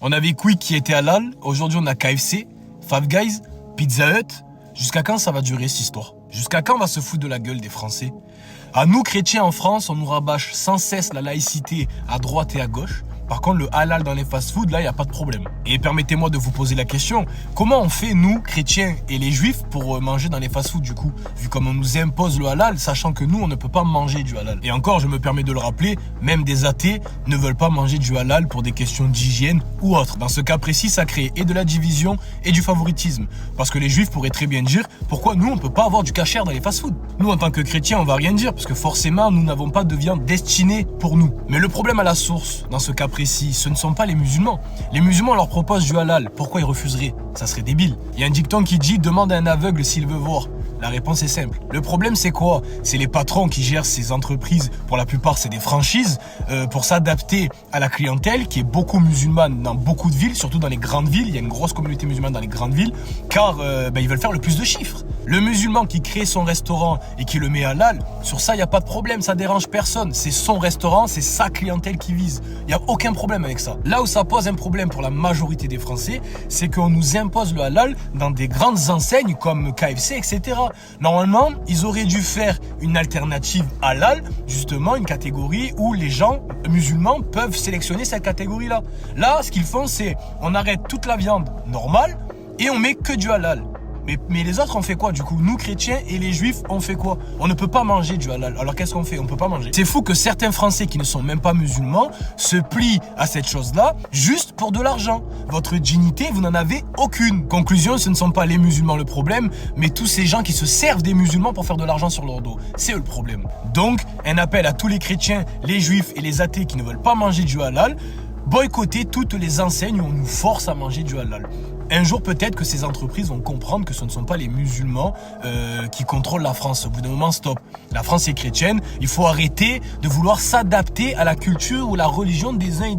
On avait Quick qui était halal, aujourd'hui on a KFC, Five Guys, Pizza Hut. Jusqu'à quand ça va durer cette histoire? Jusqu'à quand on va se foutre de la gueule des Français? À nous, chrétiens en France, on nous rabâche sans cesse la laïcité à droite et à gauche. Par contre, le halal dans les fast-foods, là, il n'y a pas de problème. Et permettez-moi de vous poser la question, comment on fait, nous, chrétiens et les juifs, pour manger dans les fast-foods, du coup, vu comme on nous impose le halal, sachant que nous, on ne peut pas manger du halal. Et encore, je me permets de le rappeler, même des athées ne veulent pas manger du halal pour des questions d'hygiène ou autre. Dans ce cas précis, ça crée et de la division et du favoritisme. Parce que les juifs pourraient très bien dire, pourquoi nous, on ne peut pas avoir du kasher dans les fast-foods? Nous, en tant que chrétiens, on va rien dire, parce que forcément, nous n'avons pas de viande destinée pour nous. Mais le problème à la source, dans ce cas précis, ce ne sont pas les musulmans. Les musulmans leur proposent du halal. Pourquoi ils refuseraient? Ça serait débile. Il y a un dicton qui dit « Demande à un aveugle s'il veut voir ». La réponse est simple. Le problème, c'est quoi? C'est les patrons qui gèrent ces entreprises. Pour la plupart, c'est des franchises. Pour s'adapter à la clientèle qui est beaucoup musulmane dans beaucoup de villes, surtout dans les grandes villes. Il y a une grosse communauté musulmane dans les grandes villes, car ils veulent faire le plus de chiffres. Le musulman qui crée son restaurant et qui le met halal, sur ça, il n'y a pas de problème. Ça dérange personne. C'est son restaurant, c'est sa clientèle qui vise. Il n'y a aucun problème avec ça. Là où ça pose un problème pour la majorité des Français, c'est qu'on nous impose le halal dans des grandes enseignes comme KFC, etc. Normalement, ils auraient dû faire une alternative halal, justement une catégorie où les gens musulmans peuvent sélectionner cette catégorie-là. Là, ce qu'ils font, c'est on arrête toute la viande normale et on met que du halal. Mais les autres, on fait quoi du coup? Nous, chrétiens et les juifs, on fait quoi? On ne peut pas manger du halal. Alors qu'est-ce qu'on fait? On ne peut pas manger. C'est fou que certains Français qui ne sont même pas musulmans se plient à cette chose-là juste pour de l'argent. Votre dignité, vous n'en avez aucune. Conclusion, ce ne sont pas les musulmans le problème, mais tous ces gens qui se servent des musulmans pour faire de l'argent sur leur dos. C'est eux le problème. Donc, un appel à tous les chrétiens, les juifs et les athées qui ne veulent pas manger du halal, boycotter toutes les enseignes où on nous force à manger du halal. Un jour, peut-être que ces entreprises vont comprendre que ce ne sont pas les musulmans qui contrôlent la France. Au bout d'un moment, stop. La France est chrétienne. Il faut arrêter de vouloir s'adapter à la culture ou la religion des uns et